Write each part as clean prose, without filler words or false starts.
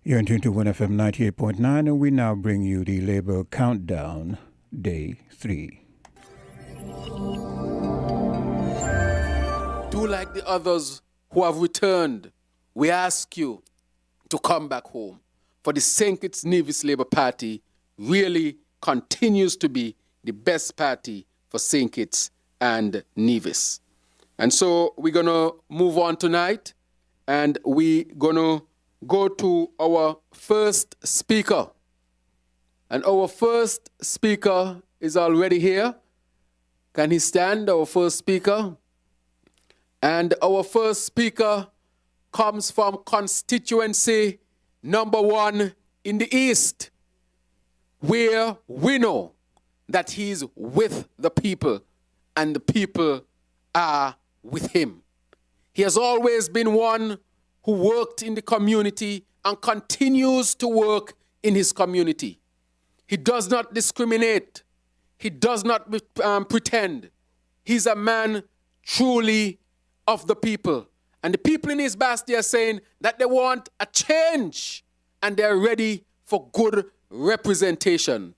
You're in tune to 1FM 98.9, and we now bring you the Labour Countdown, Day 3. Do like the others who have returned. We ask you to come back home. For the St. Kitts Nevis Labour Party really continues to be the best party for St. Kitts and Nevis. And so we're going to move on tonight, and we're going to go to our first speaker. And our first speaker is already here. Can he stand, our first speaker? And our first speaker comes from constituency number 1 in the East, where we know that he's with the people and the people are with him. He has always been one who worked in the community and continues to work in his community. He does not discriminate. He does not pretend. He's a man truly of the people. And the people in his basti are saying that they want a change and they're ready for good representation.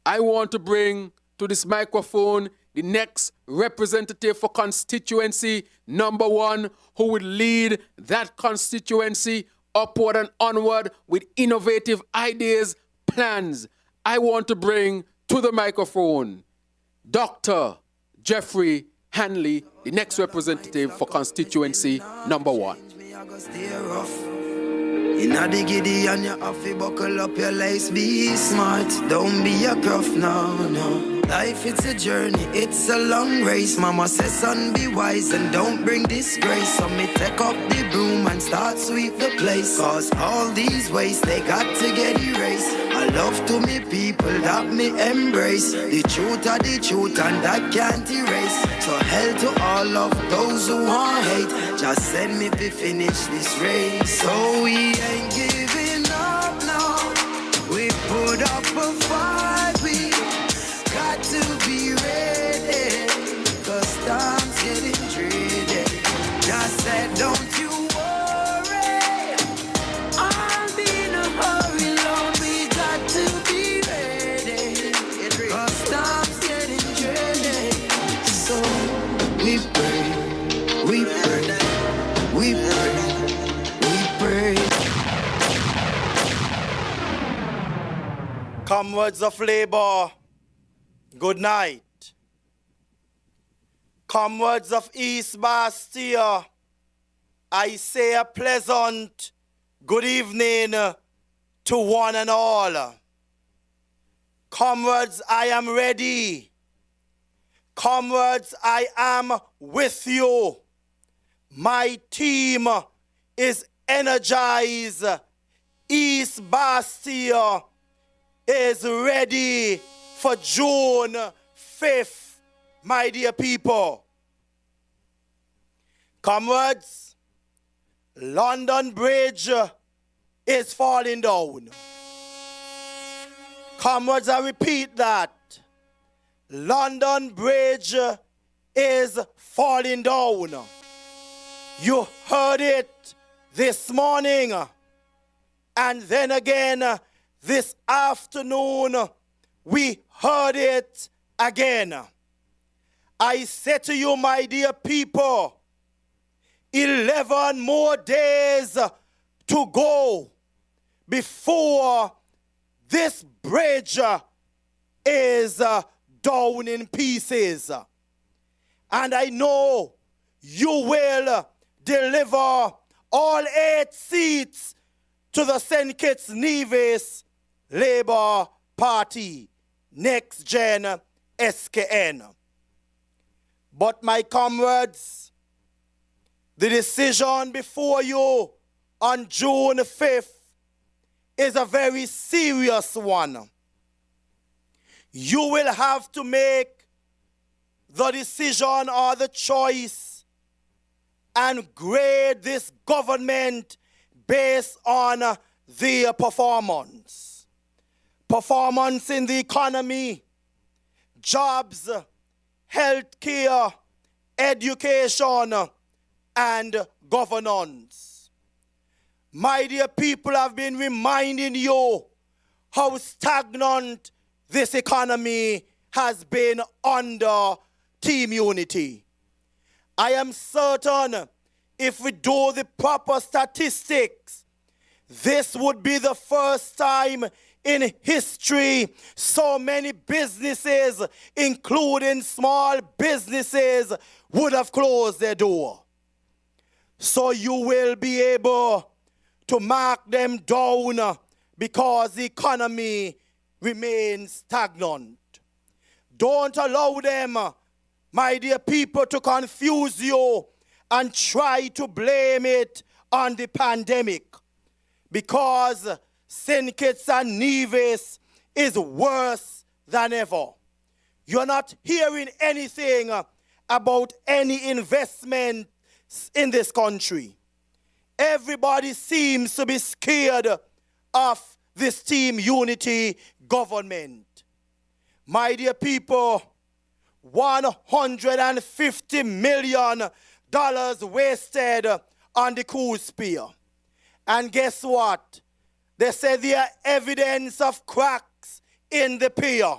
I want to bring to this microphone the next representative for constituency number 1, who will lead that constituency upward and onward with innovative ideas, plans. I want to bring to the microphone Dr. Jeffrey Hanley, the next representative for constituency number 1. Inna the giddy and you have to buckle up your lace. Be smart, don't be a gruff, no. Life, it's a journey, it's a long race. Mama says, son, be wise and don't bring disgrace. So me take up the broom and start sweep the place. Cause all these ways, they got to get erased. I love to me people that me embrace. The truth are the truth and that can't erase. So hell to all of those who want hate. Just send me to finish this race. So we ain't giving up now. We put up a fight. We got to be ready. Cause time's getting dreary. Just said don't you worry. I'll be in a hurry, Lord. We got to be ready. Cause time's getting dreary. So we pray, we pray, we pray, we pray. Comrades of Labour, good night. Comrades of East Bastia, I say a pleasant good evening to one and all. Comrades, I am ready. Comrades, I am with you. My team is energized. East Bastia is ready for June 5th, my dear people. Comrades, London Bridge is falling down. Comrades, I repeat that. London Bridge is falling down. You heard it this morning, and then again this afternoon, we heard it again. I say to you, my dear people, 11 more days to go before this bridge is down in pieces. And I know you will deliver all 8 seats to the St. Kitts Nevis Labour Party, NexGen SKN. But my comrades, the decision before you on June 5th is a very serious one. You will have to make the decision or the choice and grade this government based on their performance. Performance in the economy, jobs, health care, education, and governance. my dear people, have been reminding you how stagnant this economy has been under Team Unity. I am certain if we do the proper statistics, this would be the first time in history so many businesses, including small businesses, would have closed their door. So you will be able to mark them down because the economy remains stagnant. Don't allow them, my dear people, to confuse you and try to blame it on the pandemic, because St. Kitts and Nevis is worse than ever. You're not hearing anything about any investment in this country. Everybody seems to be scared of this Team Unity government. My dear people, $150 million wasted on the cruise spear. And guess what? They say there are evidence of cracks in the pier.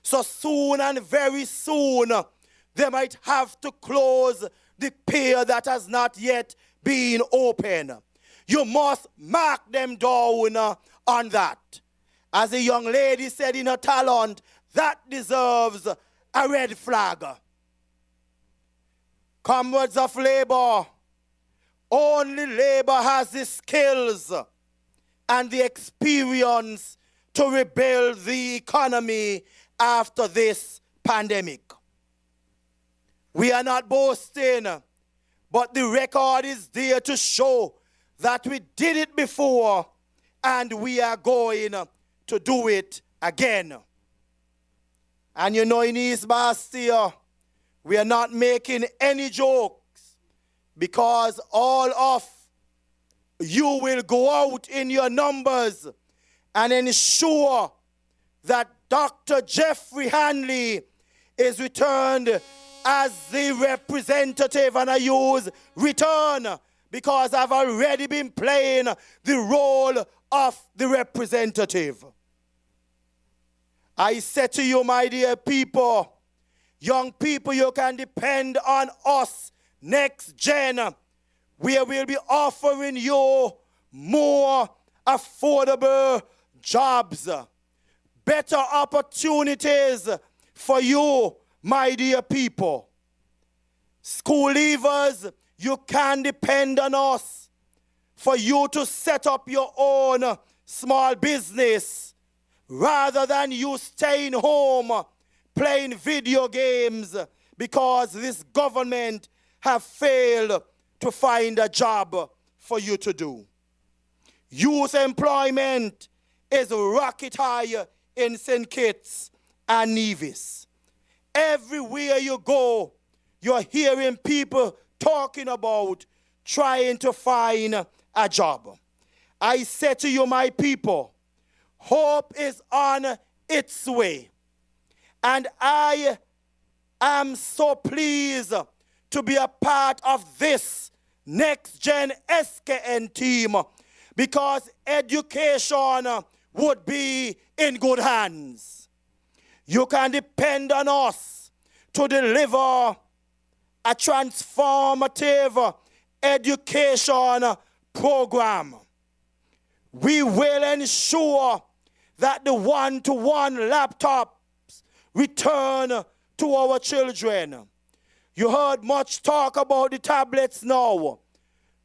So soon and very soon, they might have to close the pier that has not yet been open. You must mark them down on that. As a young lady said in her talent, that deserves a red flag. Comrades of labor, only labor has the skills and the experience to rebuild the economy after this pandemic. We are not boasting, but the record is there to show that we did it before and we are going to do it again. And you know, in East Bastia, we are not making any jokes, because all of you will go out in your numbers and ensure that Dr. Jeffrey Hanley is returned as the representative, and I use return because I've already been playing the role of the representative. I say to you, my dear people, young people, you can depend on us, NexGen, where we'll be offering you more affordable jobs, better opportunities for you, my dear people. School leavers, you can depend on us for you to set up your own small business rather than you staying home playing video games because this government have failed to find a job for you to do. Youth employment is rocket high in St. Kitts and Nevis. Everywhere you go, you're hearing people talking about trying to find a job. I say to you, my people, hope is on its way. And I am so pleased to be a part of this NexGen SKN team, because education would be in good hands. You can depend on us to deliver a transformative education program. We will ensure that the one-to-one laptops return to our children. You heard much talk about the tablets now.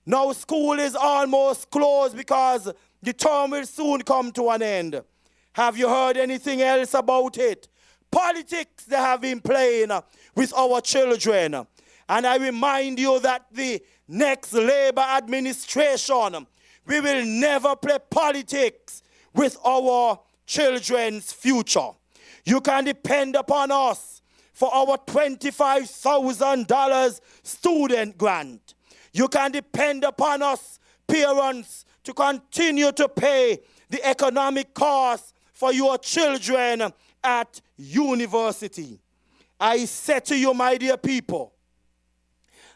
Now school is almost closed because the term will soon come to an end. Have you heard anything else about it? Politics they have been playing with our children. And I remind you that the next Labour administration, we will never play politics with our children's future. You can depend upon us for our $25,000 student grant. You can depend upon us, parents, to continue to pay the economic costs for your children at university. I say to you, my dear people,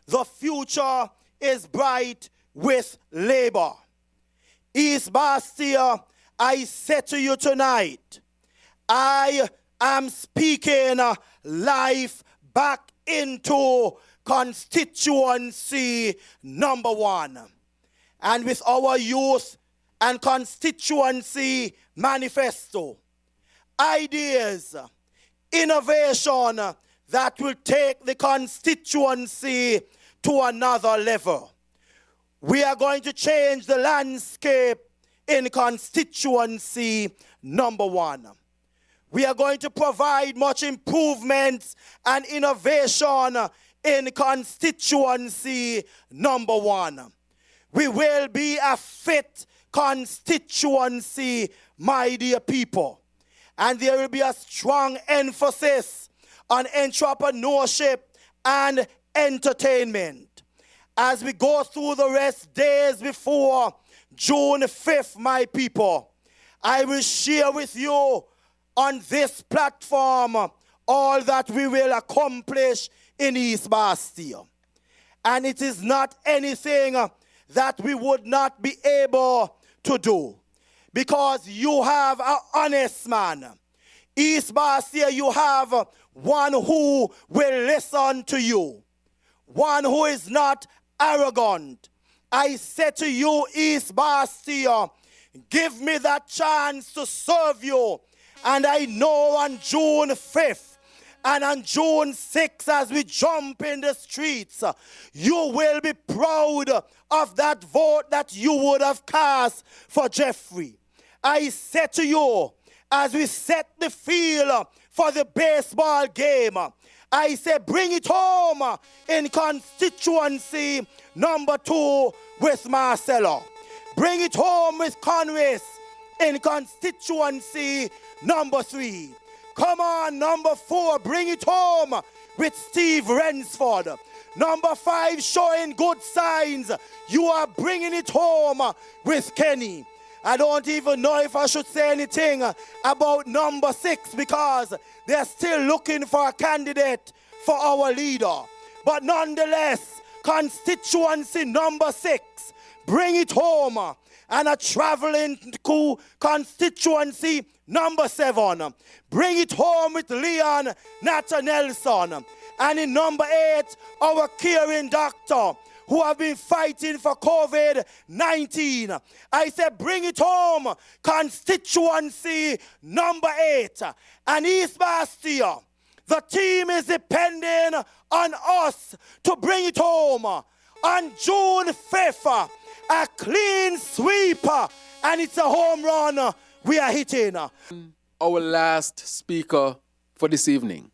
the future is bright with labor. East Bastia, I say to you tonight, I am speaking life back into constituency number 1. And with our youth and constituency manifesto, ideas, innovation that will take the constituency to another level. We are going to change the landscape in constituency number 1. We are going to provide much improvements and innovation in constituency number 1. We will be a fit constituency, my dear people. And there will be a strong emphasis on entrepreneurship and entertainment. As we go through the rest days before June 5th, my people, I will share with you on this platform all that we will accomplish in East Bastia. And it is not anything that we would not be able to do, because you have an honest man. East Bastia, you have one who will listen to you, one who is not arrogant. I say to you, East Bastia, give me that chance to serve you. And I know on June 5th and on June 6th, as we jump in the streets, you will be proud of that vote that you would have cast for Jeffrey. I say to you, as we set the field for the baseball game, I say bring it home in constituency number 2 with Marcelo. Bring it home with Conway in constituency number 3. Come on, number 4, bring it home with Steve Rensford. Number 5, showing good signs. You are bringing it home with Kenny. I don't even know if I should say anything about number 6, because they're still looking for a candidate for our leader. But nonetheless, constituency number 6, bring it home. And a traveling to constituency number 7, bring it home with Leon Natta Nelson. And in number 8, our caring doctor, who have been fighting for COVID-19. I said, bring it home, constituency number 8. And East Bastia, the team is depending on us to bring it home. On June 5th, a clean sweep, and it's a home run we are hitting. Our last speaker for this evening,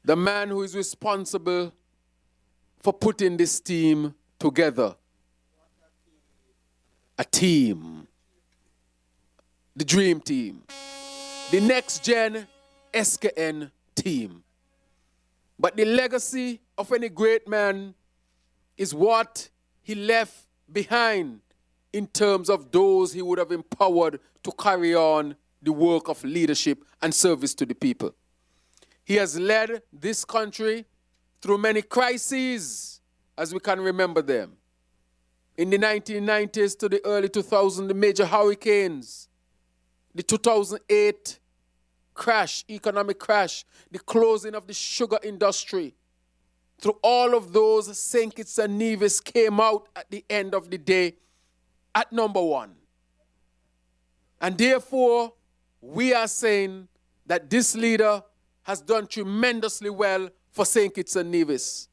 the man who is responsible for putting this team together. A team. The dream team. The NexGen SKN team. But the legacy of any great man is what he left behind in terms of those he would have empowered to carry on the work of leadership and service to the people. He has led this country through many crises, as we can remember them. In the 1990s to the early 2000s, the major hurricanes, the 2008 crash, economic crash, the closing of the sugar industry. Through all of those, St. Kitts and Nevis came out at the end of the day at number 1. And therefore, we are saying that this leader has done tremendously well for St. Kitts and Nevis.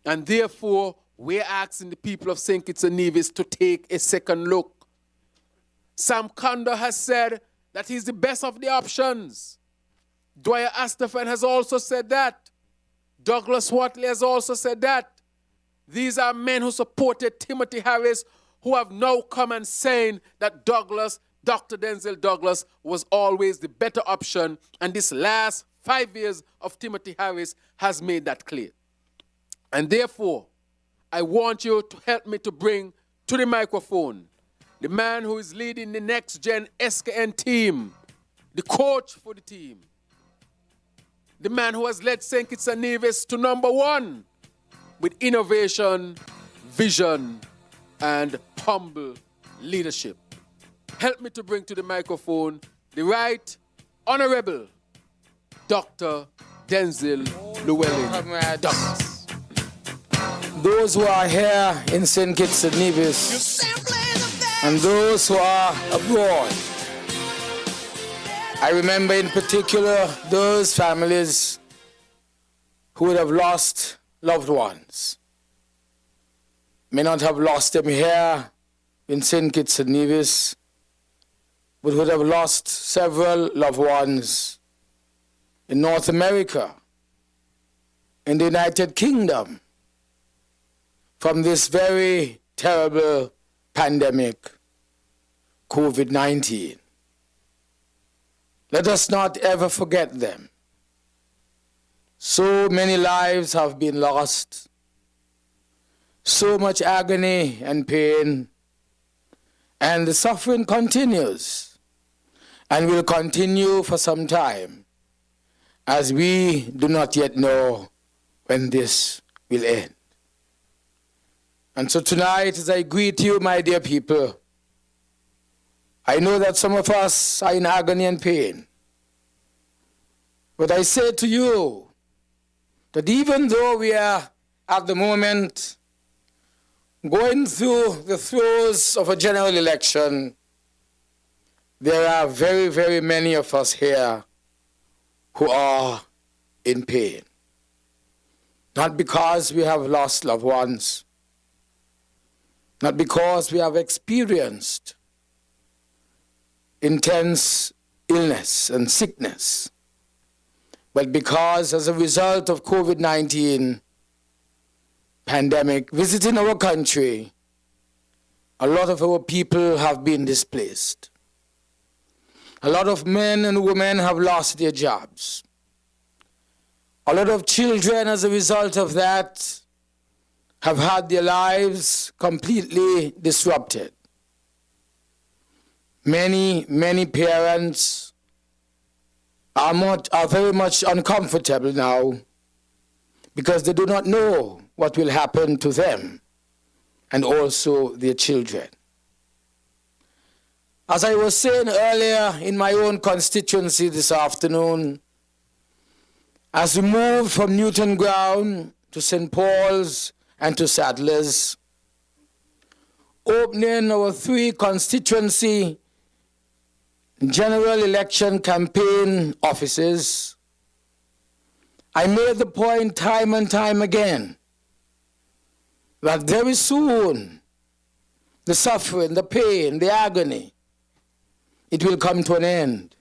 And therefore, we're asking the people of St. Kitts and Nevis to take a second look. Sam Kondo has said that he's the best of the options. Dwyer Astafan has also said that. Douglas Watley has also said that. These are men who supported Timothy Harris, who have now come and saying that Dr. Denzel Douglas was always the better option, and this last 5 years of Timothy Harris has made that clear. And therefore, I want you to help me to bring to the microphone the man who is leading the NexGen SKN team, the coach for the team, the man who has led St. Kitts and Nevis to number 1 with innovation, vision, and humble leadership. Help me to bring to the microphone the Right Honorable Dr. Denzil Llewellyn Douglas. Those who are here in St. Kitts and Nevis and those who are abroad. I remember in particular those families who would have lost loved ones. May not have lost them here in St. Kitts and Nevis, but would have lost several loved ones in North America, in the United Kingdom, from this very terrible pandemic, COVID-19. Let us not ever forget them. So many lives have been lost, so much agony and pain, and the suffering continues and will continue for some time, as we do not yet know when this will end. And so tonight, as I greet you, my dear people, I know that some of us are in agony and pain. But I say to you that even though we are at the moment going through the throes of a general election, there are very, very many of us here who are in pain. Not because we have lost loved ones, not because we have experienced intense illness and sickness, but because as a result of COVID-19 pandemic visiting our country, a lot of our people have been displaced. A lot of men and women have lost their jobs. A lot of children, as a result of that, have had their lives completely disrupted. Many, many parents are very much uncomfortable now because they do not know what will happen to them and also their children. As I was saying earlier in my own constituency this afternoon, as we move from Newton Ground to St. Paul's and to Sadler's, opening our 3 constituency general election campaign offices, I made the point time and time again that very soon the suffering, the pain, the agony, it will come to an end.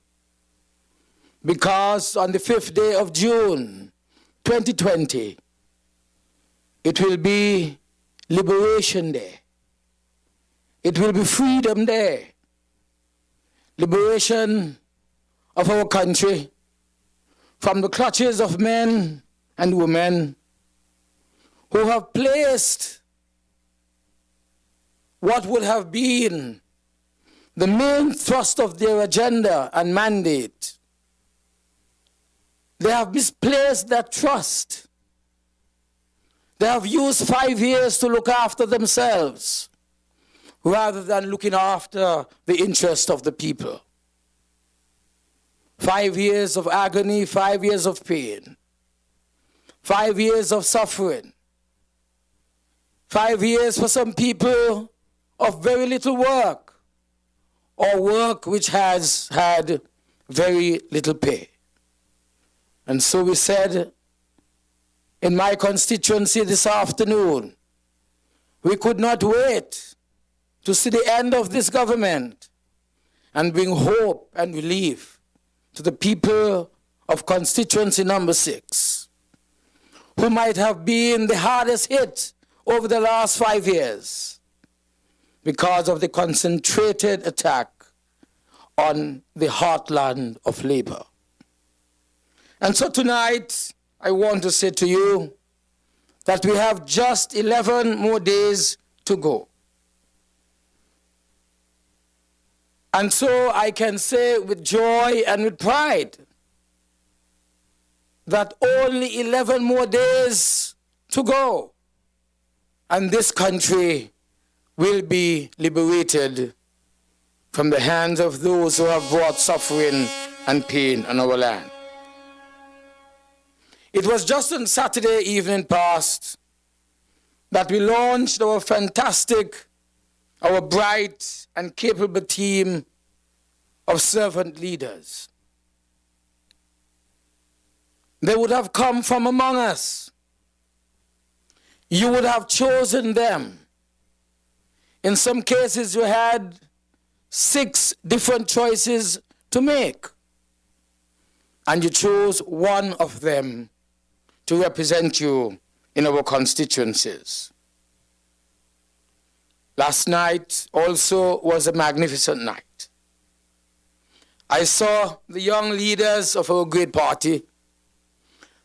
Because on the 5th day of June 2020, it will be Liberation Day. It will be Freedom Day. Liberation of our country from the clutches of men and women who have placed what would have been the main thrust of their agenda and mandate. They have misplaced that trust. They have used 5 years to look after themselves rather than looking after the interest of the people. 5 years of agony, 5 years of pain, 5 years of suffering, 5 years for some people of very little work, or work which has had very little pay. And so we said in my constituency this afternoon, we could not wait to see the end of this government and bring hope and relief to the people of constituency number 6, who might have been the hardest hit over the last 5 years because of the concentrated attack on the heartland of labor. And so tonight, I want to say to you that we have just 11 more days to go. And so I can say with joy and with pride that only 11 more days to go, and this country will be liberated from the hands of those who have brought suffering and pain on our land. It was just on Saturday evening past that we launched our fantastic, our bright and capable team of servant leaders. They would have come from among us. You would have chosen them. In some cases, you had 6 different choices to make. And you chose one of them to represent you in our constituencies. Last night also was a magnificent night. I saw the young leaders of our great party,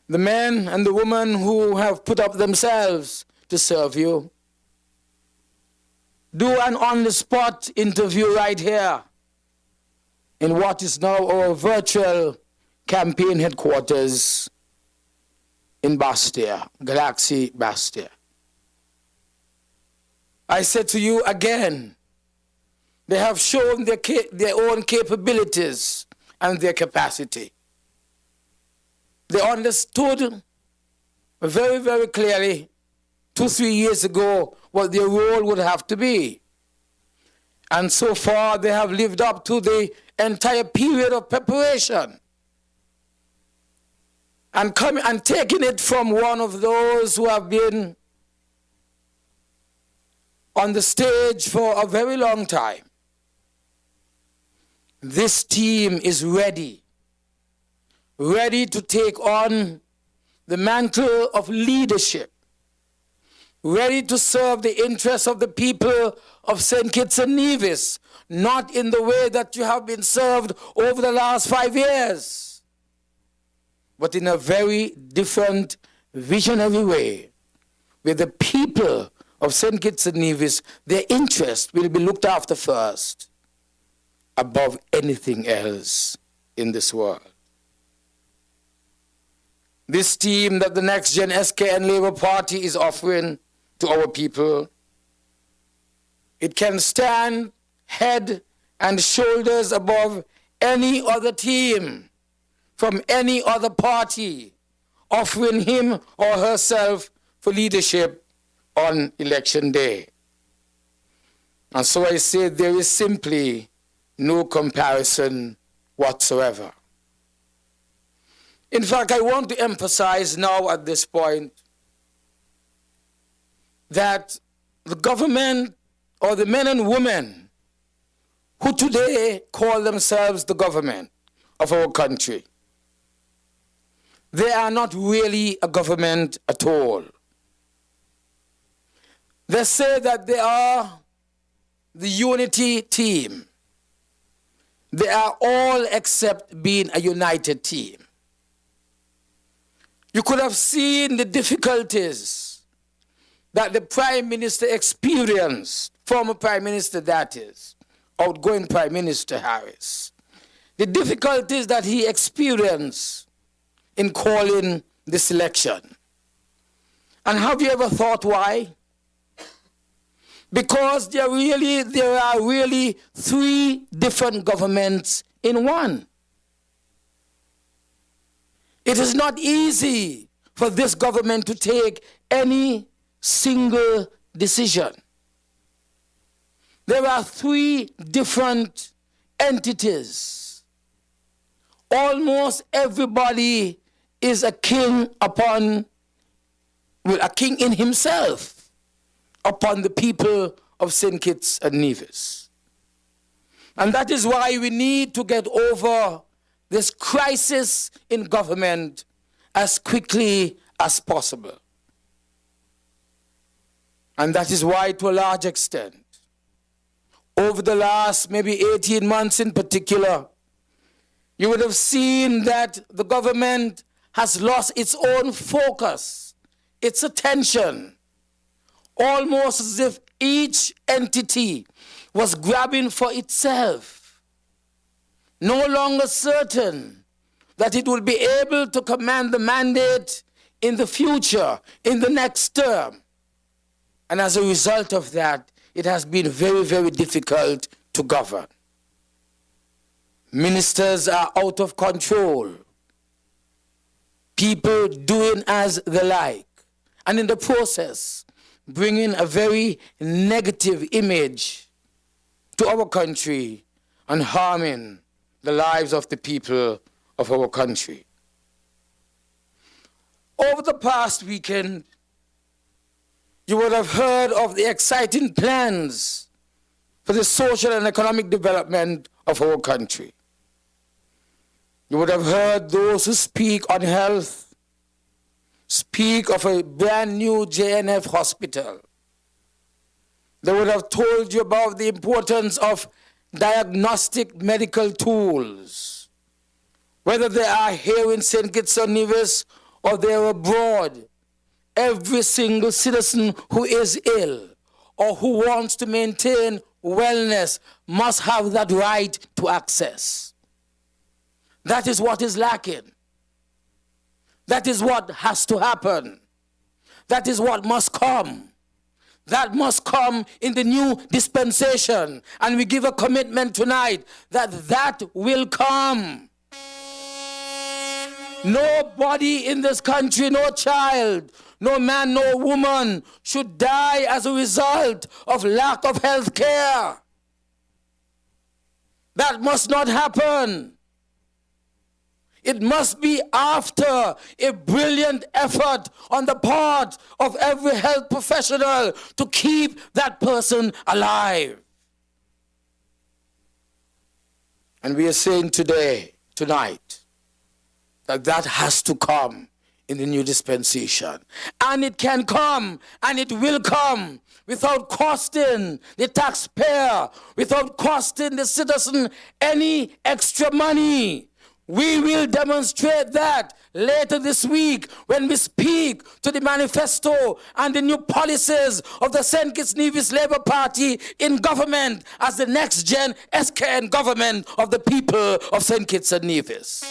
the men and the women who have put up themselves to serve you, do an on-the-spot interview right here in what is now our virtual campaign headquarters in Bastia, Galaxy Bastia. I said to you again, they have shown their own capabilities and their capacity. They understood very, very clearly 2-3 years ago what their role would have to be. And so far they have lived up to the entire period of preparation. And coming and taking it from one of those who have been on the stage for a very long time. This team is ready to take on the mantle of leadership, ready to serve the interests of the people of St. Kitts and Nevis, not in the way that you have been served over the last 5 years, but in a very different, visionary way, where the people of St. Kitts and Nevis, their interests will be looked after first, above anything else in this world. This team that the NexGen SKN Labour Party is offering to our people, it can stand head and shoulders above any other team from any other party offering him or herself for leadership on election day. And so I say there is simply no comparison whatsoever. In fact, I want to emphasize now at this point that the government, or the men and women who today call themselves the government of our country, they are not really a government at all. They say that they are the unity team. They are all except being a united team. You could have seen the difficulties that the Prime Minister experienced, former Prime Minister that is, outgoing Prime Minister Harris. The difficulties that he experienced in calling this election. And have you ever thought why? Because there are really 3 different governments in one. It is not easy for this government to take any single decision. There are 3 different entities. Almost everybody is a king a king in himself upon the people of St. Kitts and Nevis. And that is why we need to get over this crisis in government as quickly as possible. And that is why, to a large extent, over the last maybe 18 months in particular, you would have seen that the government has lost its own focus, its attention, almost as if each entity was grabbing for itself, no longer certain that it will be able to command the mandate in the future, in the next term. And as a result of that, it has been very, very difficult to govern. Ministers are out of control. People doing as they like. And in the process, bringing a very negative image to our country and harming the lives of the people of our country. Over the past weekend, you would have heard of the exciting plans for the social and economic development of our country. You would have heard those who speak on health speak of a brand new JNF hospital. They would have told you about the importance of diagnostic medical tools, whether they are here in St. Kitts and Nevis or they are abroad. Every single citizen who is ill or who wants to maintain wellness must have that right to access. That is what is lacking. That is what has to happen. That is what must come. That must come in the new dispensation. And we give a commitment tonight that that will come. Nobody in this country, no child, no man, no woman should die as a result of lack of health care. That must not happen. It must be after a brilliant effort on the part of every health professional to keep that person alive. And we are saying tonight, that has to come in the new dispensation. And it can come, and it will come, without costing the taxpayer, without costing the citizen any extra money. We will demonstrate that later this week when we speak to the manifesto and the new policies of the St. Kitts Nevis Labour Party in government as the NexGen SKN government of the people of St. Kitts and Nevis.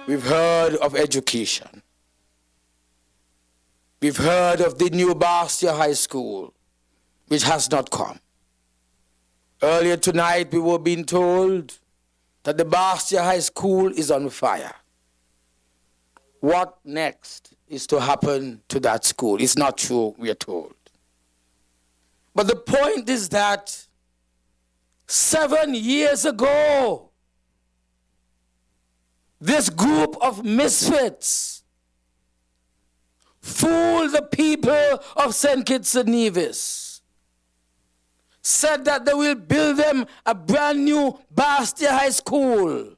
We've heard of education. We've heard of the new Bastia High School, which has not come. Earlier tonight, we were being told that the Bastia High School is on fire. What next is to happen to that school? It's not true, we are told. But the point is that 7 years ago, this group of misfits fooled the people of St. Kitts and Nevis. Said that they will build them a brand new Bastia High School.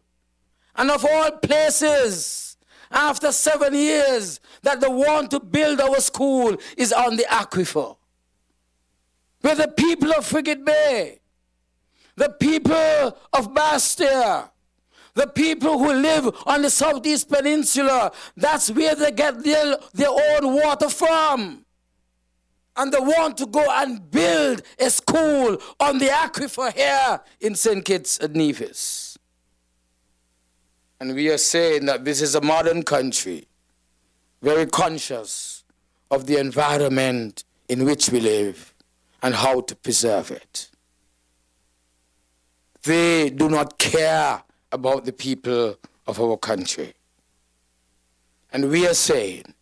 And of all places, after 7 years, that they want to build our school is on the aquifer. Where the people of Frigate Bay, the people of Bastia, the people who live on the Southeast Peninsula, that's where they get their own water from. And they want to go and build a school on the aquifer here in St. Kitts and Nevis. And we are saying that this is a modern country, very conscious of the environment in which we live and how to preserve it. They do not care about the people of our country. And we are saying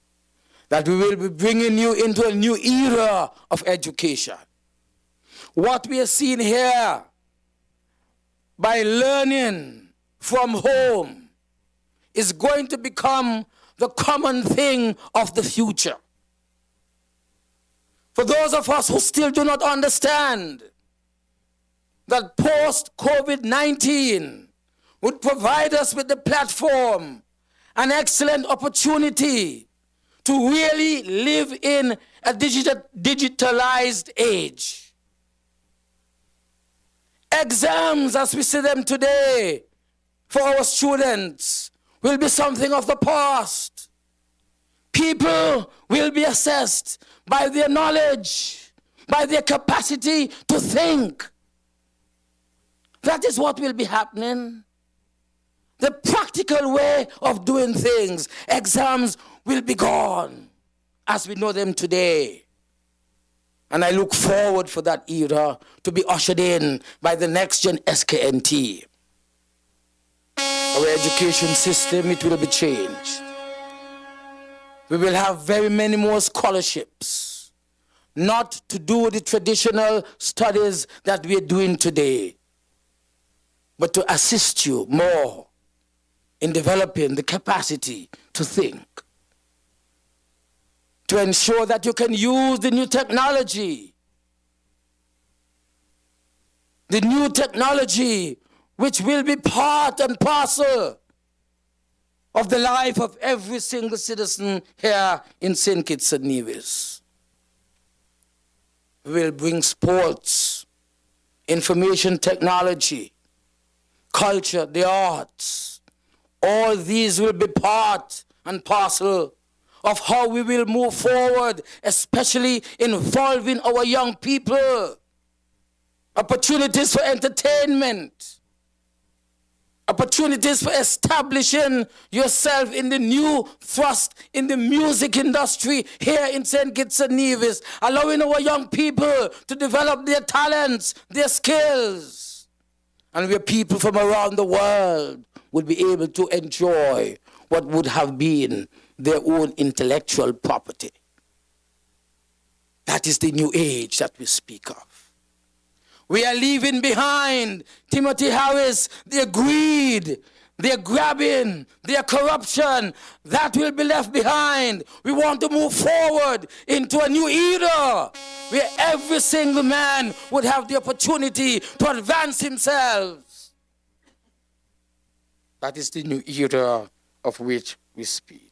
that we will be bringing you into a new era of education. What we are seeing here by learning from home is going to become the common thing of the future. For those of us who still do not understand that post-COVID-19 would provide us with the platform, an excellent opportunity to really live in a digitalized age. Exams, as we see them today, for our students, will be something of the past. People will be assessed by their knowledge, by their capacity to think. That is what will be happening. The practical way of doing things. Exams will be gone as we know them today. And I look forward for that era to be ushered in by the NexGen SKN team. Our education system, it will be changed. We will have very many more scholarships, not to do the traditional studies that we are doing today, but to assist you more in developing the capacity to think, to ensure that you can use the new technology which will be part and parcel of the life of every single citizen here in St. Kitts and Nevis. We will bring sports, information technology, culture, the arts. All these will be part and parcel of how we will move forward, especially involving our young people. Opportunities for entertainment, opportunities for establishing yourself in the new thrust in the music industry here in St. Kitts and Nevis, allowing our young people to develop their talents, their skills, and where people from around the world would be able to enjoy what would have been their own intellectual property. That is the new age that we speak of. We are leaving behind, Timothy Harris, their greed, their grabbing, their corruption. That will be left behind. We want to move forward into a new era where every single man would have the opportunity to advance himself. That is the new era of which we speak.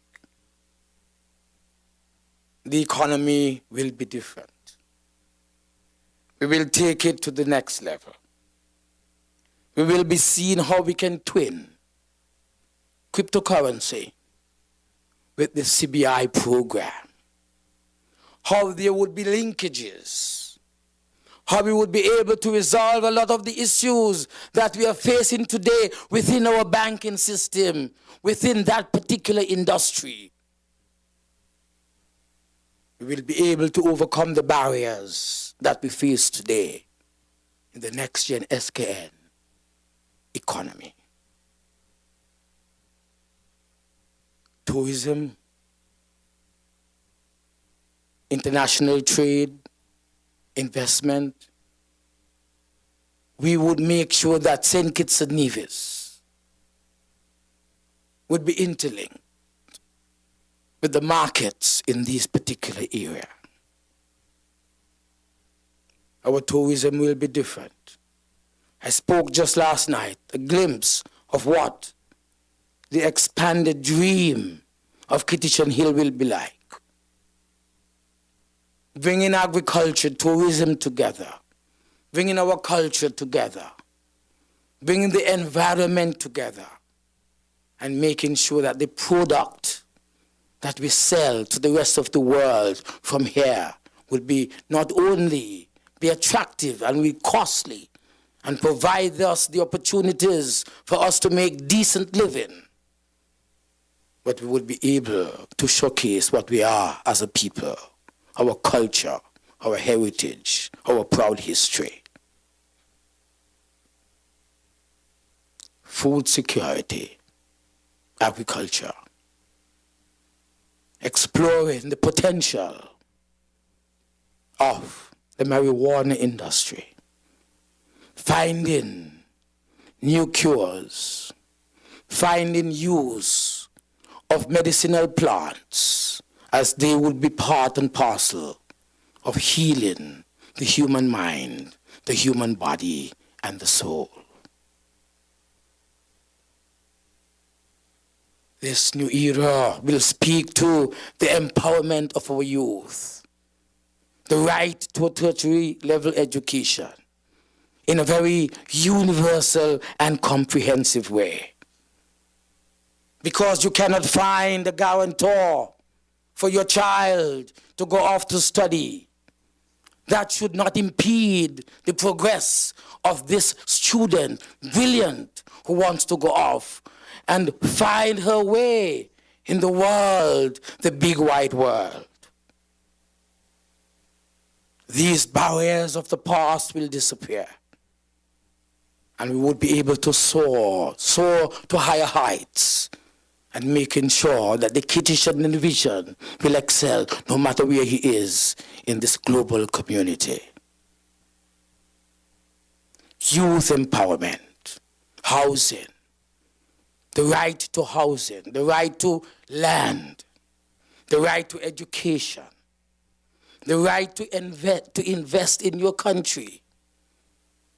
The economy will be different. We will take it to the next level. We will be seeing how we can twin cryptocurrency with the CBI program. How there would be linkages. How we would be able to resolve a lot of the issues that we are facing today within our banking system, within that particular industry. We will be able to overcome the barriers that we face today in the NexGen SKN economy. Tourism, international trade, investment. We would make sure that St. Kitts and Nevis would be interlinked with the markets in this particular area. Our tourism will be different. I spoke just last night, a glimpse of what the expanded dream of Kittitian Hill will be like. Bringing agriculture, tourism together, bringing our culture together, bringing the environment together, and making sure that the product that we sell to the rest of the world from here will be not only be attractive and be costly and provide us the opportunities for us to make decent living, but we will be able to showcase what we are as a people, our culture, our heritage, our proud history. Food security, agriculture, exploring the potential of the marijuana industry, finding new cures, finding use of medicinal plants as they would be part and parcel of healing the human mind, the human body, and the soul. This new era will speak to the empowerment of our youth, the right to a tertiary level education in a very universal and comprehensive way. Because you cannot find a guarantor for your child to go off to study. That should not impede the progress of this student, brilliant, who wants to go off and find her way in the world, the big wide world. these barriers of the past will disappear. And we would be able to soar to higher heights, and making sure that the Kittitian individual will excel no matter where he is in this global community. Youth empowerment, housing, the right to housing, the right to land, the right to education, the right to invest in your country,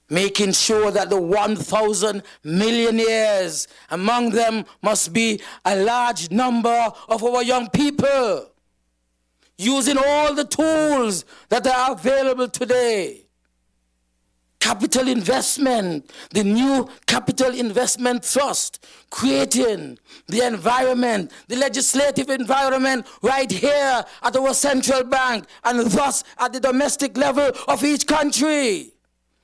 making sure that the 1,000 millionaires, among them must be a large number of our young people, using all the tools that are available today. Capital investment, the new capital investment trust, creating the environment, the legislative environment right here at our central bank, and thus at the domestic level of each country,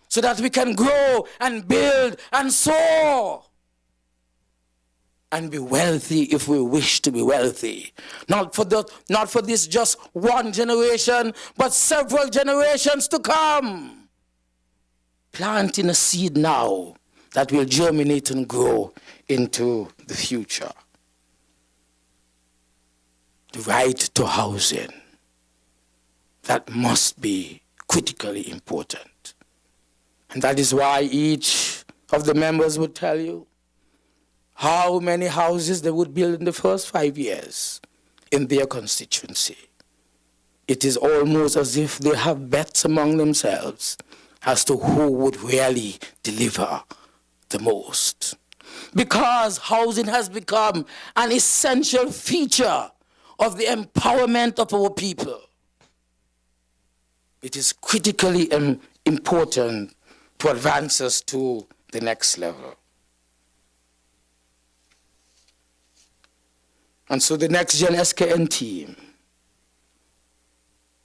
so that we can grow and build and soar and be wealthy if we wish to be wealthy. Not for this just one generation, but several generations to come. Planting a seed now that will germinate and grow into the future. The right to housing, that must be critically important. And that is why each of the members would tell you how many houses they would build in the first 5 years in their constituency. It is almost as if they have bets among themselves as to who would really deliver the most. Because housing has become an essential feature of the empowerment of our people. It is critically important to advance us to the next level. And so the NexGen SKN team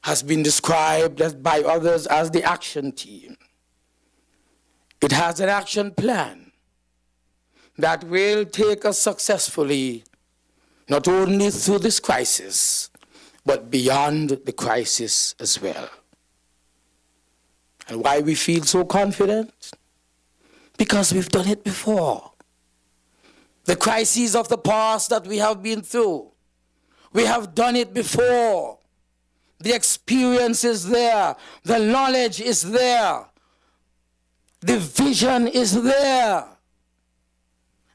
has been described by others as the action team. It has an action plan that will take us successfully not only through this crisis, but beyond the crisis as well. And why we feel so confident? Because we've done it before. The crises of the past that we have been through, we have done it before. The experience is there. The knowledge is there. The vision is there.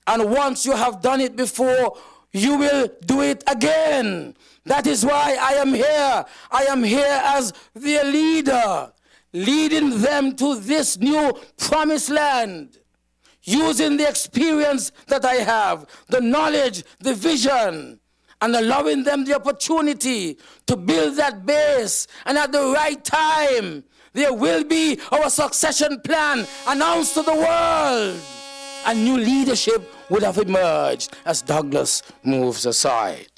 And once you have done it before, you will do it again. That is why I am here. I am here as their leader, leading them to this new promised land, using the experience that I have, the knowledge, the vision, and allowing them the opportunity to build that base. And at the right time, there will be our succession plan announced to the world. A new leadership would have emerged as Douglas moves aside.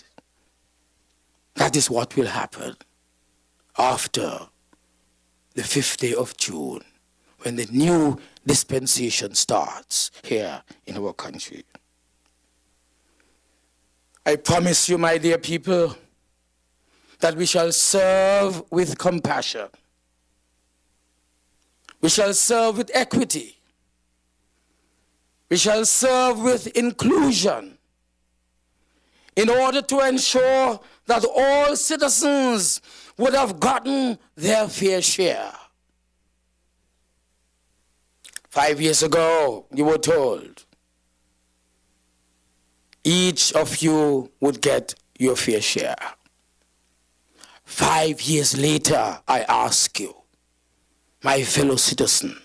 That is what will happen after the 5th day of June, when the new dispensation starts here in our country. I promise you, my dear people, that we shall serve with compassion. We shall serve with equity. We shall serve with inclusion in order to ensure that all citizens would have gotten their fair share. 5 years ago, you were told each of you would get your fair share. 5 years later, I ask you, my fellow citizen,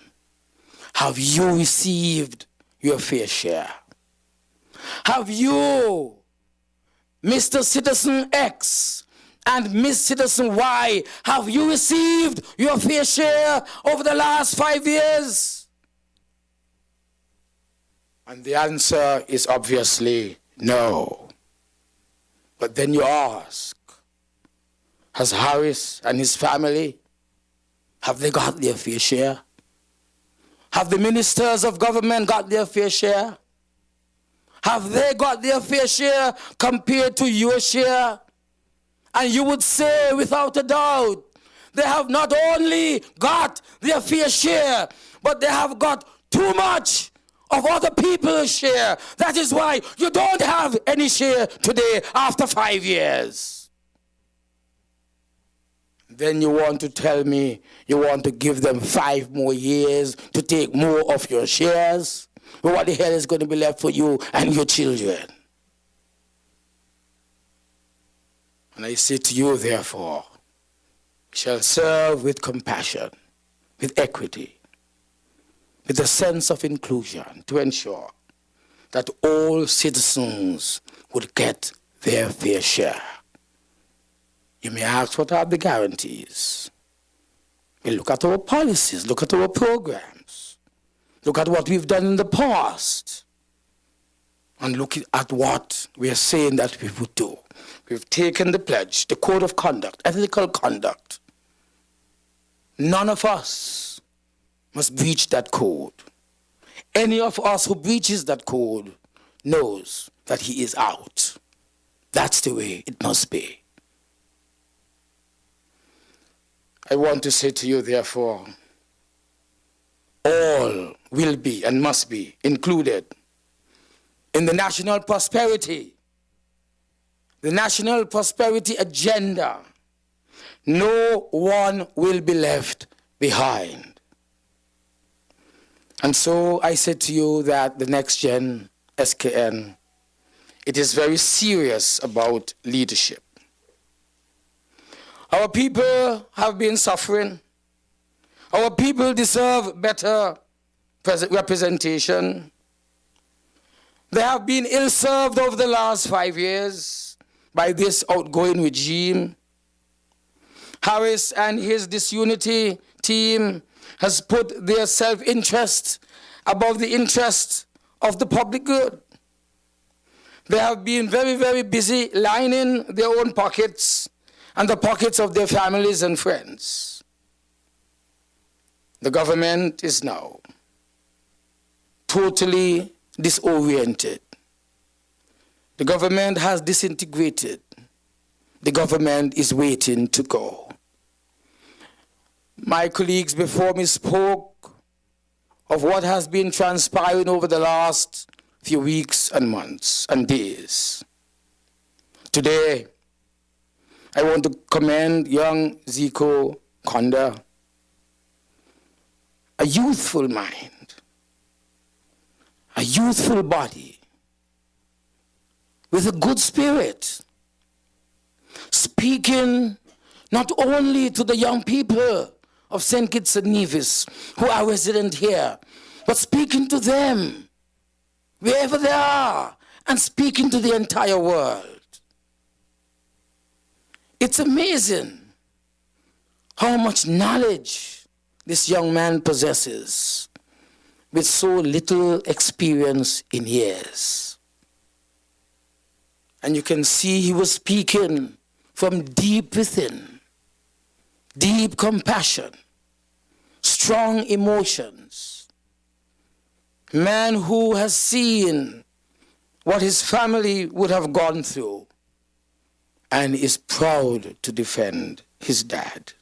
have you received your fair share? Have you, Mr. Citizen X and Miss Citizen Y, have you received your fair share over the last 5 years? And the answer is obviously no. But then you ask, has Harris and his family, have they got their fair share? Have the ministers of government got their fair share? Have they got their fair share compared to your share? And you would say without a doubt they have not only got their fair share, but they have got too much of other people's share. That is why you don't have any share today after 5 years. Then you want to tell me you want to give them 5 more years to take more of your shares? Well, what the hell is going to be left for you and your children? And I say to you, therefore, shall serve with compassion, with equity, with a sense of inclusion to ensure that all citizens would get their fair share. You may ask, what are the guarantees? We look at our policies, look at our programs, look at what we've done in the past, and look at what we are saying that we would do. We've taken the pledge, the code of conduct, ethical conduct. None of us must breach that code. Any of us who breaches that code knows that he is out. That's the way it must be. I want to say to you, therefore, all will be and must be included in the national prosperity, the national prosperity agenda. No one will be left behind. And so I said to you that the NexGen SKN, it is very serious about leadership. Our people have been suffering. Our people deserve better representation. They have been ill-served over the last 5 years by this outgoing regime. Harris and his disunity team has put their self-interest above the interest of the public good. They have been very, very busy lining their own pockets and the pockets of their families and friends. The government is now totally disoriented. The government has disintegrated. The government is waiting to go. My colleagues before me spoke of what has been transpiring over the last few weeks and months and days. Today, I want to commend young Zico Konda, a youthful mind, a youthful body, with a good spirit, speaking not only to the young people of St. Kitts and Nevis who are resident here, but speaking to them wherever they are and speaking to the entire world. It's amazing how much knowledge this young man possesses with so little experience in years. And you can see he was speaking from deep within, deep compassion, strong emotions. Man who has seen what his family would have gone through and is proud to defend his dad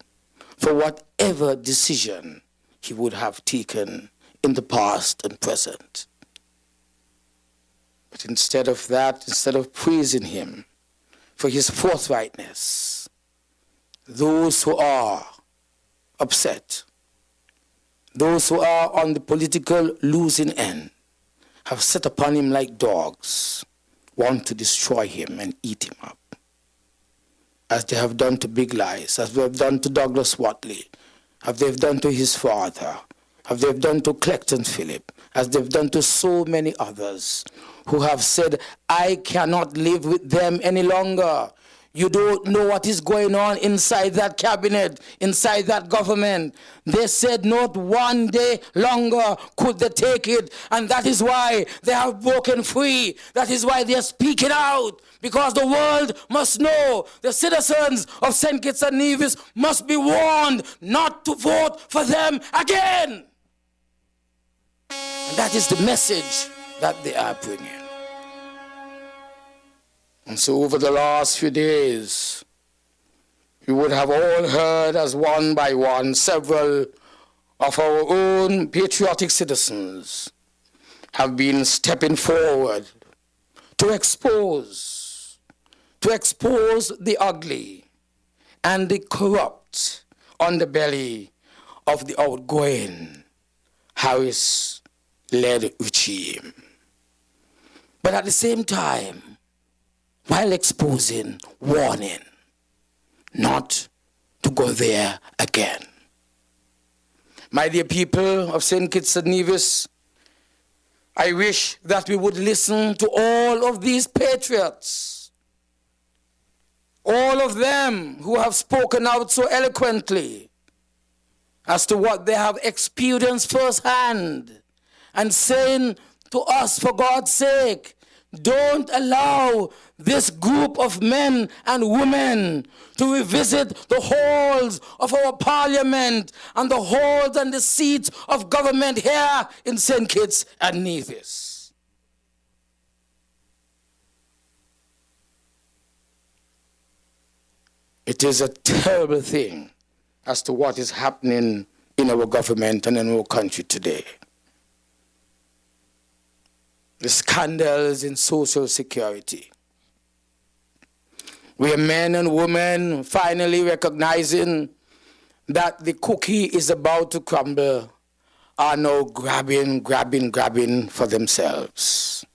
for whatever decision he would have taken in the past and present. But instead of that, instead of praising him for his forthrightness, those who are upset, those who are on the political losing end, have set upon him like dogs, want to destroy him and eat him up. As they have done to Big Lies, as they have done to Douglas Watley, as they've done to his father, as they've done to Clecton Phillip, as they've done to so many others who have said, I cannot live with them any longer. You don't know what is going on inside that cabinet, inside that government. They said not one day longer could they take it. And that is why they have broken free. That is why they are speaking out. Because the world must know, the citizens of St. Kitts and Nevis must be warned not to vote for them again. And that is the message that they are bringing. And so over the last few days, you would have all heard as one by one several of our own patriotic citizens have been stepping forward to expose the ugly and the corrupt underbelly of the outgoing Harris-led regime. But at the same time, while exposing, warning not to go there again. My dear people of St. Kitts and Nevis, I wish that we would listen to all of these patriots, all of them who have spoken out so eloquently as to what they have experienced firsthand, and saying to us, for God's sake, don't allow this group of men and women to revisit the halls of our parliament and the halls and the seats of government here in St. Kitts and Nevis. It is a terrible thing as to what is happening in our government and in our country today. The scandals in social security, where men and women finally recognizing that the cookie is about to crumble are now grabbing for themselves.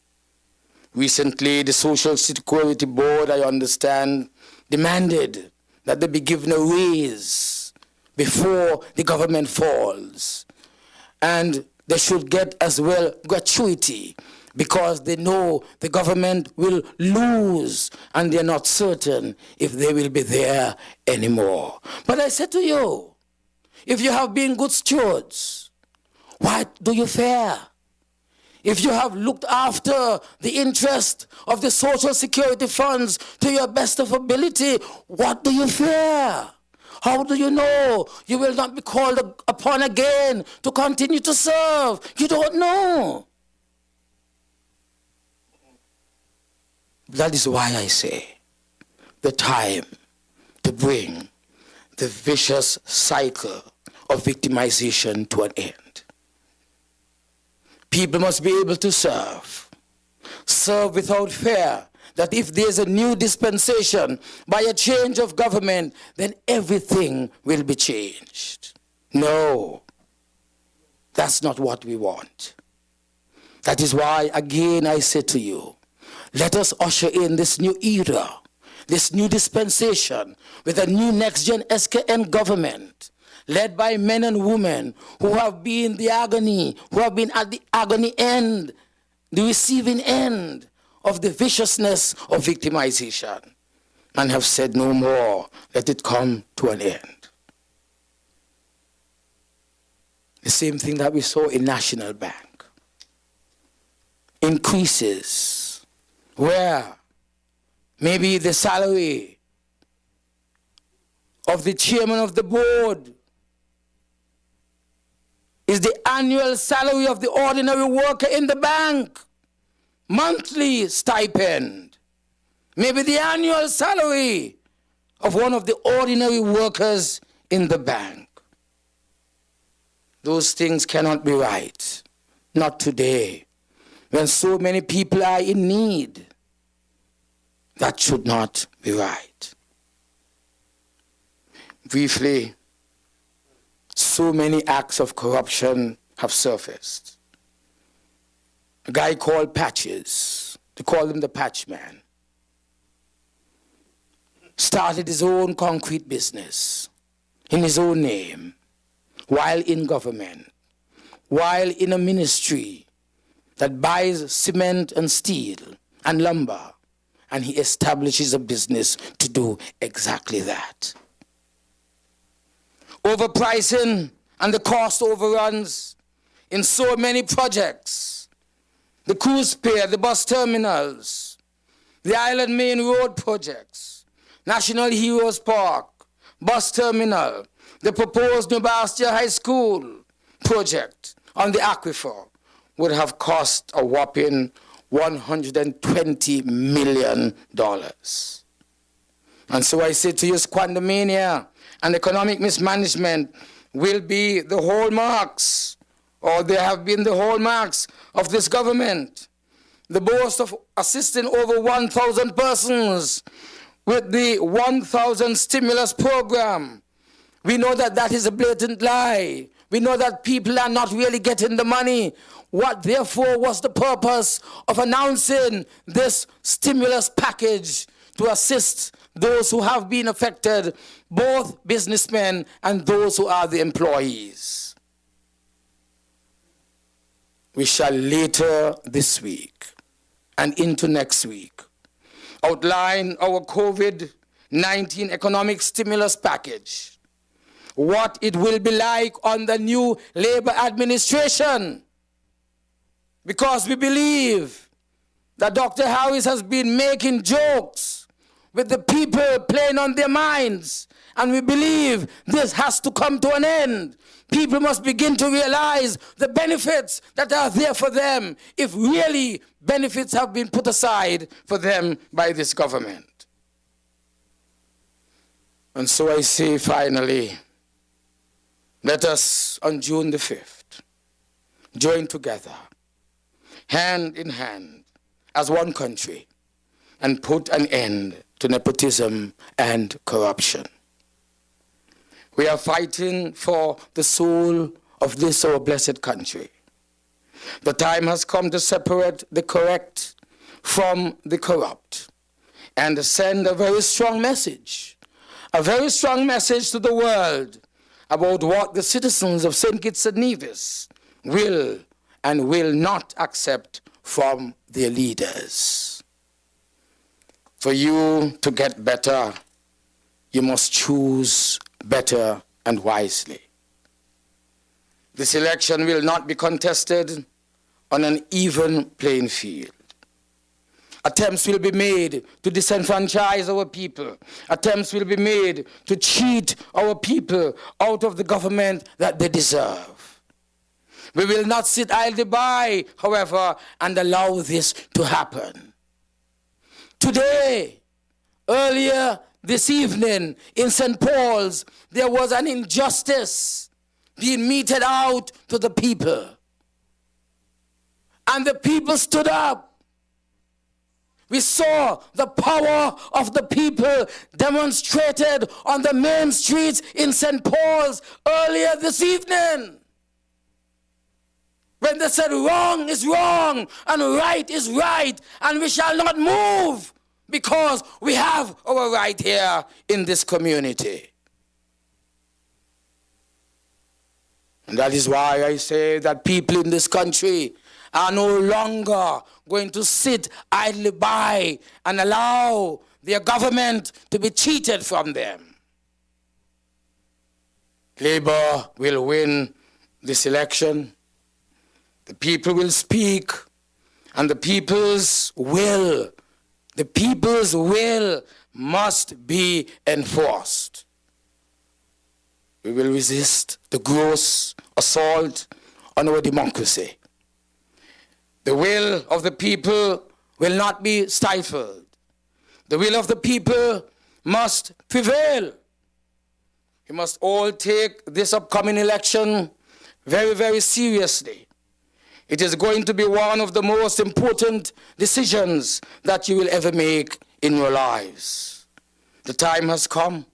Recently, the Social Security Board, I understand, demanded that they be given a raise before the government falls. And they should get as well gratuity, because they know the government will lose and they're not certain if they will be there anymore. But I said to you, if you have been good stewards, why do you fear? If you have looked after the interest of the Social Security funds to your best of ability, what do you fear? How do you know you will not be called upon again to continue to serve? You don't know. That is why I say the time to bring the vicious cycle of victimization to an end. People must be able to serve without fear that if there's a new dispensation by a change of government, then everything will be changed. No, that's not what we want. That is why, again, I say to you, let us usher in this new era, this new dispensation with a new NexGen SKN government led by men and women who have been the agony, who have been at the agony end, the receiving end of the viciousness of victimization, and have said no more, let it come to an end. The same thing that we saw in National Bank. Increases where maybe the salary of the chairman of the board is the annual salary of the ordinary worker in the bank, monthly stipend, maybe the annual salary of one of the ordinary workers in the bank. Those things cannot be right, not today, when so many people are in need. That should not be right. Briefly, so many acts of corruption have surfaced. A guy called Patches, they call him the Patch Man, started his own concrete business in his own name, while in government, while in a ministry that buys cement and steel and lumber, and he establishes a business to do exactly that. Overpricing and the cost overruns in so many projects. The cruise pier, the bus terminals, the Island Main Road projects, National Heroes Park, bus terminal, the proposed New Bastia High School project on the aquifer would have cost a whopping $120 million. And so I say to you, squandermania and economic mismanagement will be the hallmarks, or they have been the hallmarks of this government. The boast of assisting over 1,000 persons with the 1,000 stimulus program. We know that that is a blatant lie. We know that people are not really getting the money. What therefore was the purpose of announcing this stimulus package to assist those who have been affected, both businessmen and those who are the employees? We shall later this week and into next week outline our COVID-19 economic stimulus package, what it will be like on the new Labour administration, because we believe that Dr. Harris has been making jokes with the people, playing on their minds, and we believe this has to come to an end. People must begin to realize the benefits that are there for them, if really benefits have been put aside for them by this government. And so I say finally, let us on June the 5th join together, hand in hand, as one country, and put an end to nepotism and corruption. We are fighting for the soul of this our blessed country. The time has come to separate the correct from the corrupt and to send a very strong message to the world about what the citizens of St. Kitts and Nevis will and will not accept from their leaders. For you to get better, you must choose better and wisely. This election will not be contested on an even playing field. Attempts will be made to disenfranchise our people. Attempts will be made to cheat our people out of the government that they deserve. We will not sit idly by, however, and allow this to happen. Today, earlier this evening in St. Paul's, there was an injustice being meted out to the people. And the people stood up. We saw the power of the people demonstrated on the main streets in St. Paul's earlier this evening, when they said wrong is wrong and right is right, and we shall not move because we have our right here in this community. And that is why I say that people in this country are no longer going to sit idly by and allow their government to be cheated from them. Labour will win this election. The people will speak, and the people's will must be enforced. We will resist the gross assault on our democracy. The will of the people will not be stifled. The will of the people must prevail. We must all take this upcoming election very, very seriously. It is going to be one of the most important decisions that you will ever make in your lives. The time has come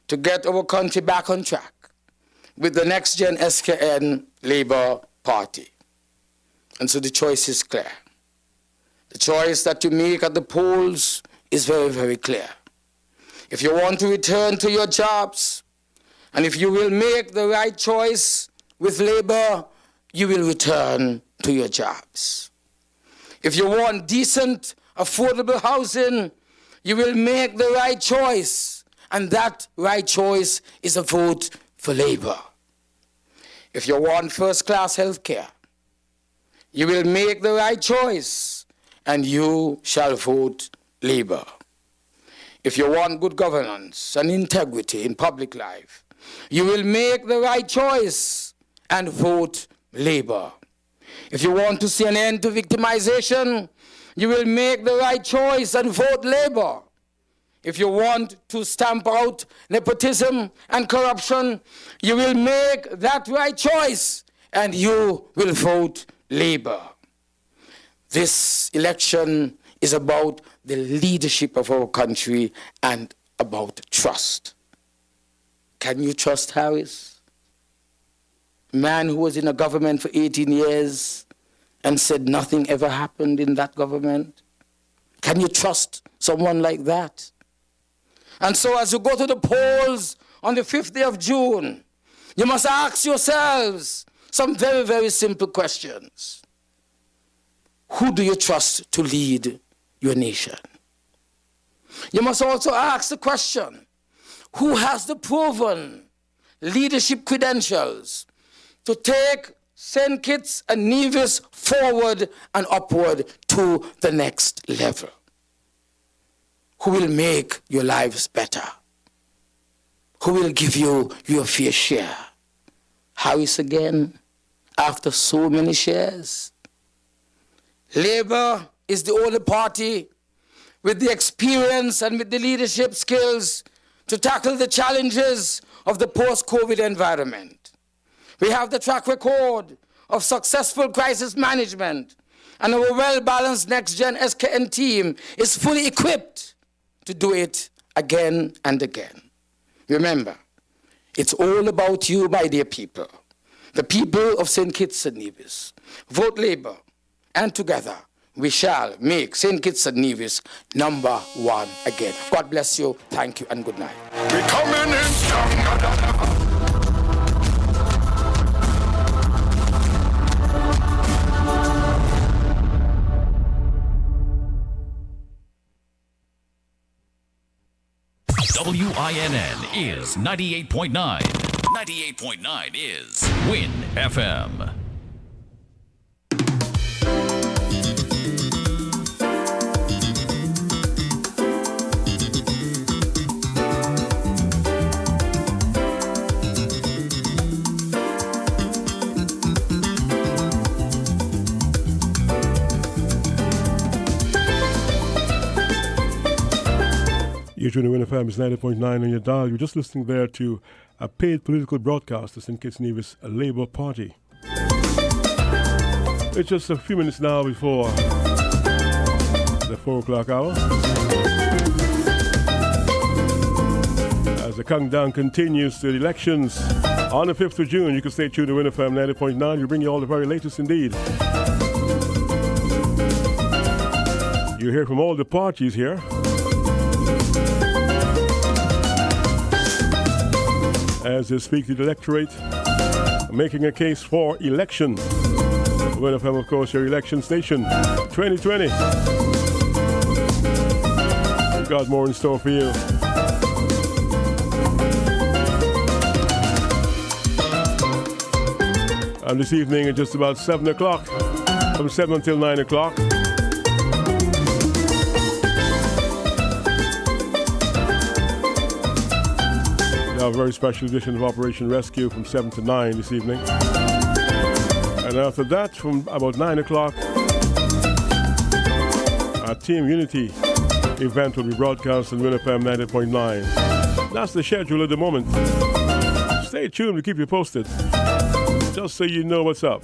to get our country back on track with the NexGen SKN Labour Party. And so the choice is clear. The choice that you make at the polls is very, very clear. If you want to return to your jobs, and if you will make the right choice with Labour, you will return to your jobs. If you want decent, affordable housing, you will make the right choice, and that right choice is a vote for Labour. If you want first-class health care, you will make the right choice, and you shall vote Labour. If you want good governance and integrity in public life, you will make the right choice and vote Labour. If you want to see an end to victimization, you will make the right choice and vote Labour. if you want to stamp out nepotism and corruption, you will make that right choice and you will vote Labour. This election is about the leadership of our country and about trust. Can you trust Harris? A man who was in a government for 18 years and said nothing ever happened in that government? Can you trust someone like that? And so as you go to the polls on the 5th day of June, you must ask yourselves some very, very simple questions. Who do you trust to lead your nation? You must also ask the question, who has the proven leadership credentials to take St. Kitts and Nevis forward and upward to the next level? Who will make your lives better? Who will give you your fair share? Harris again, after so many shares? Labour is the only party with the experience and with the leadership skills to tackle the challenges of the post-COVID environment. We have the track record of successful crisis management, and our well-balanced NexGen SKN team is fully equipped to do it again and again. Remember, it's all about you, my dear people, the people of St. Kitts and Nevis. Vote Labour, and together we shall make St. Kitts and Nevis #1 again. God bless you, thank you, and good night. We're coming in stronger than ever. WINN is 98.9. 98.9 is WIN FM. You're tuning in FM is 90.9 on your dial. You're just listening there to a paid political broadcast of St. Kitts and Nevis Labour Party. It's just a few minutes now before the 4 o'clock hour. As the countdown continues to the elections on the 5th of June, you can stay tuned to WIN FM 90.9. We bring you all the very latest indeed. You hear from all the parties here. As they speak to the electorate, making a case for election. WIN FM, of course, your election station, 2020. We've got more in store for you. And this evening at just about 7 o'clock, from 7 until 9 o'clock, a very special edition of Operation Rescue from 7 to 9 this evening. And after that, from about 9 o'clock, our Team Unity event will be broadcast on WIN FM 90.9. That's the schedule at the moment. Stay tuned to keep you posted, just so you know what's up.